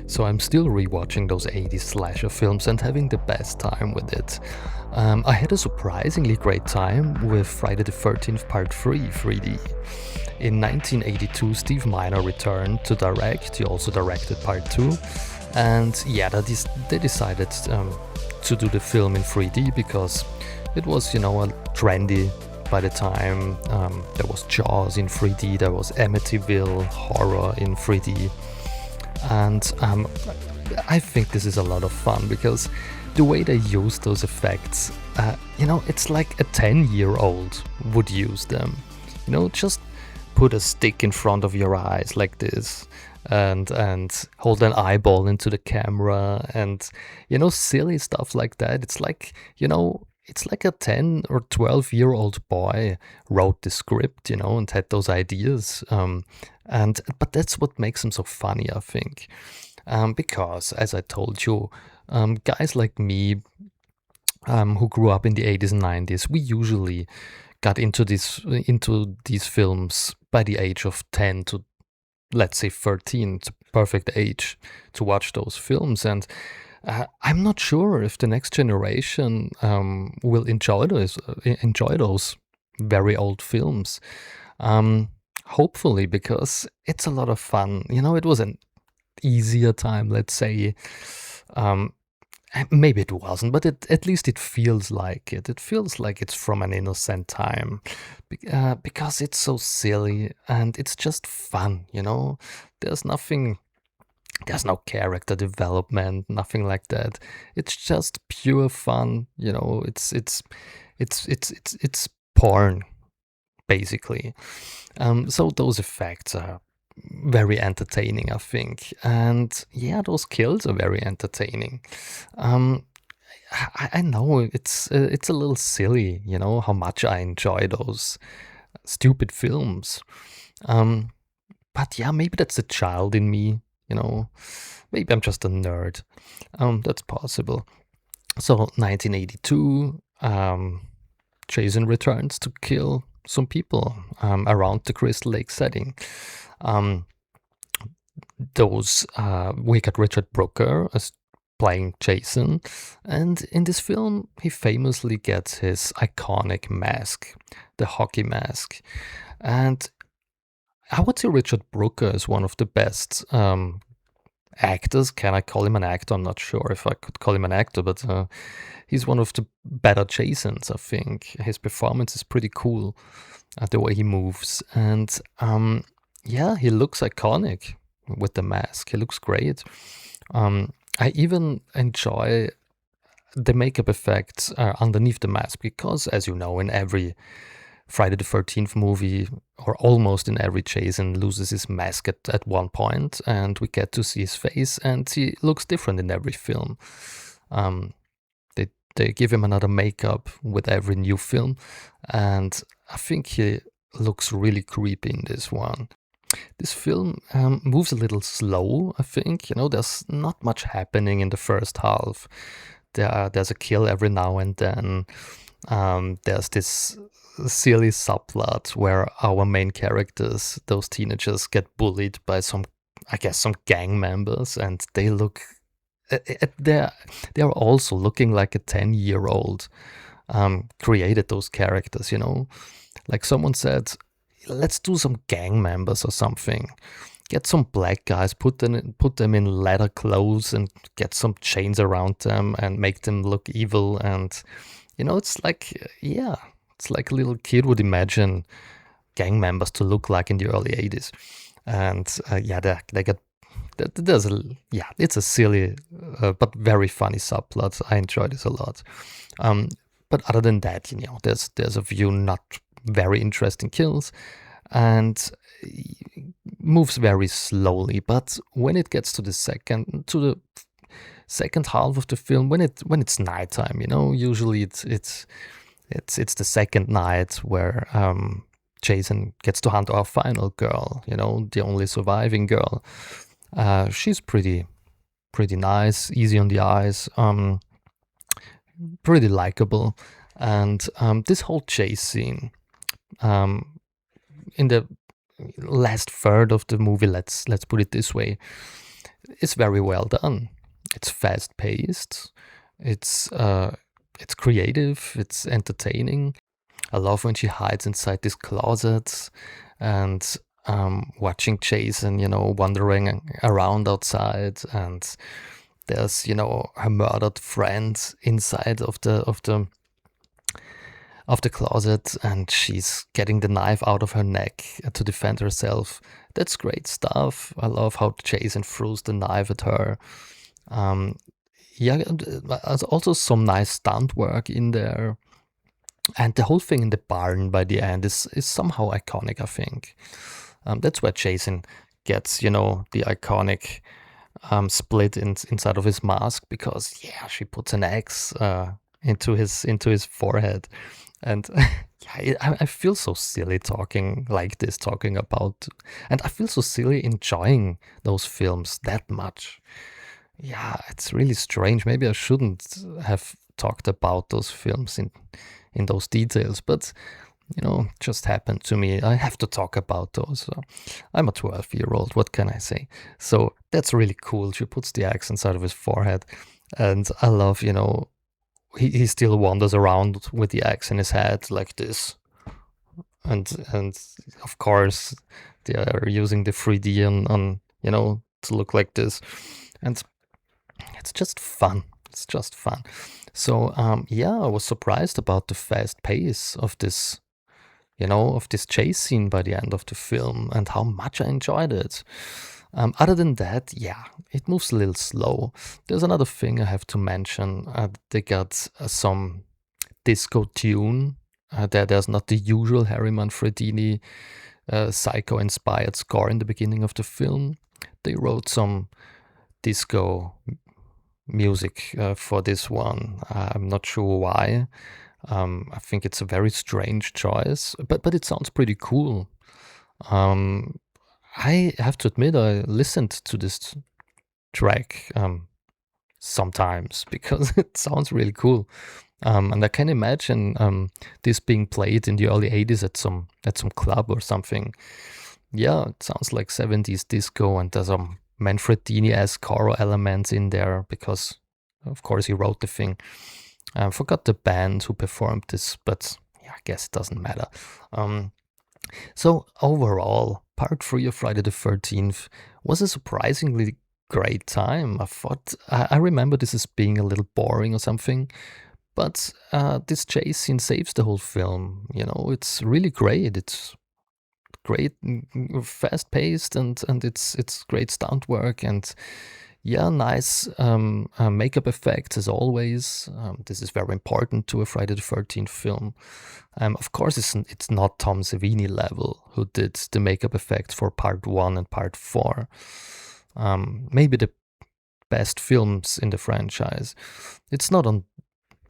So I'm still rewatching those 80s slasher films and having the best time with it. I had a surprisingly great time with Friday the 13th Part 3 3D. In 1982, Steve Miner returned to direct. He also directed Part 2. And yeah, they decided to do the film in 3D because it was, trendy by the time. There was Jaws in 3D, there was Amityville horror in 3D. And I think this is a lot of fun because the way they use those effects, it's like a 10-year-old would use them. Just put a stick in front of your eyes like this and hold an eyeball into the camera and silly stuff like that. It's like a 10 or 12-year-old boy wrote the script, and had those ideas. But that's what makes them so funny, I think. Because, as I told you, guys like me, who grew up in the 80s and 90s, we usually got into these films by the age of 10 to, let's say, 13. It's a perfect age to watch those films. And I'm not sure if the next generation will enjoy those very old films. Hopefully, because it's a lot of fun. It was an easier time, let's say. Maybe it wasn't, but at least it feels like it. It feels like it's from an innocent time because it's so silly and it's just fun. There's nothing. There's no character development, nothing like that. It's just pure fun. It's porn basically. So those effects are very entertaining, I think. And yeah, those kills are very entertaining. I know it's a little silly, how much I enjoy those stupid films. But yeah, maybe that's the child in me, Maybe I'm just a nerd. That's possible. So 1982, Jason returns to kill some people around the Crystal Lake setting. We got Richard Brooker as playing Jason, and in this film he famously gets his iconic mask, the hockey mask. And I would say Richard Brooker is one of the best actors. Can I call him an actor? I'm not sure if I could call him an actor, but he's one of the better Jasons, I think. His performance is pretty cool, the way he moves. And yeah, he looks iconic with the mask. He looks great. I even enjoy the makeup effects underneath the mask because, as you know, in every Friday the 13th movie, or almost in every, Jason loses his mask at one point, and we get to see his face, and he looks different in every film. They give him another makeup with every new film, and I think he looks really creepy in this one. This film moves a little slow, I think. There's not much happening in the first half. There's a kill every now and then. There's this silly subplot where our main characters, those teenagers, get bullied by some gang members, and they look. They're also looking like a 10-year-old created those characters. Like someone said, let's do some gang members or something. Get some black guys, put them in leather clothes, and get some chains around them, and make them look evil. And it's like, yeah, it's like a little kid would imagine gang members to look like in the early 80s. And yeah, they get. It's a silly but very funny subplot. I enjoy this a lot. But other than that, there's a few not very interesting kills, and moves very slowly. But when it gets to the second half of the film, when it's nighttime, usually it's the second night where Jason gets to hunt our final girl, the only surviving girl. She's pretty nice, easy on the eyes, pretty likable. And this whole chase scene in the last third of the movie, let's put it this way, It's very well done. It's fast paced. It's it's creative. It's entertaining. I love when she hides inside these closets and watching Jason, wandering around outside, and there's, her murdered friend inside of the closet, and she's getting the knife out of her neck to defend herself. That's great stuff. I love how Jason throws the knife at her. Um, yeah, there's also some nice stunt work in there. And the whole thing in the barn by the end is somehow iconic, I think. That's where Jason gets, the iconic split inside of his mask, because yeah, she puts an axe into his forehead, and yeah, I feel so silly talking like this, talking about, and I feel so silly enjoying those films that much. Yeah, it's really strange. Maybe I shouldn't have talked about those films in those details, but just happened to me. I have to talk about those. So I'm a 12-year-old. What can I say? So that's really cool. She puts the axe inside of his forehead, and I love, he still wanders around with the axe in his head like this, and of course they are using the 3D on to look like this, and it's just fun. It's just fun. So yeah, I was surprised about the fast pace of this chase scene by the end of the film, and how much I enjoyed it. Other than that, yeah, it moves a little slow. There's another thing I have to mention. They got some disco tune. There's not the usual Harry Manfredini psycho-inspired score in the beginning of the film. They wrote some disco music for this one. I'm not sure why. I think it's a very strange choice, but it sounds pretty cool. I have to admit, I listened to this track sometimes because it sounds really cool. And I can imagine this being played in the early 80s at some club or something. Yeah, it sounds like 70s disco, and there's some Manfredini-esque horror elements in there because, of course, he wrote the thing. I forgot the band who performed this, but yeah, I guess it doesn't matter. So overall, part 3 of Friday the 13th was a surprisingly great time. I remember this as being a little boring or something, but this chase scene saves the whole film. It's really great. It's great, fast paced, and it's great stunt work, and yeah, nice makeup effects as always. This is very important to a Friday the 13th film. Of course, it's not Tom Savini level who did the makeup effects for part 1 and part 4. Maybe the best films in the franchise. It's not on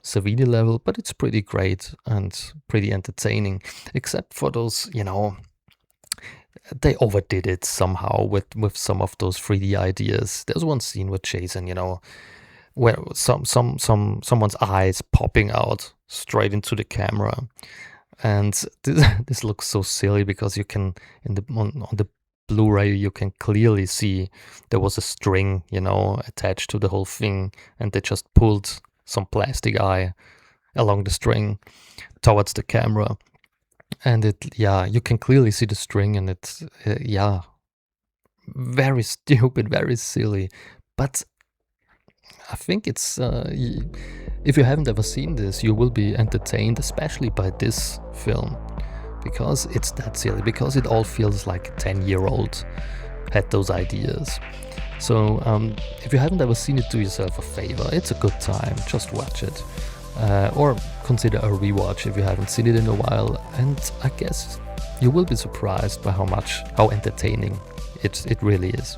Savini level, but it's pretty great and pretty entertaining, except for those, they overdid it somehow with some of those 3D ideas. There's one scene with Jason, where someone's eyes popping out straight into the camera, and this looks so silly because you can on the Blu-ray you can clearly see there was a string, attached to the whole thing, and they just pulled some plastic eye along the string towards the camera. And you can clearly see the string, and it's, very stupid, very silly. But I think it's, if you haven't ever seen this, you will be entertained, especially by this film, because it's that silly, because it all feels like a 10-year-old had those ideas. So if you haven't ever seen it, do yourself a favor. It's a good time, just watch it. Or consider a rewatch if you haven't seen it in a while, and I guess you will be surprised by how entertaining it really is.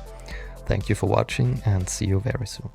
Thank you for watching, and see you very soon.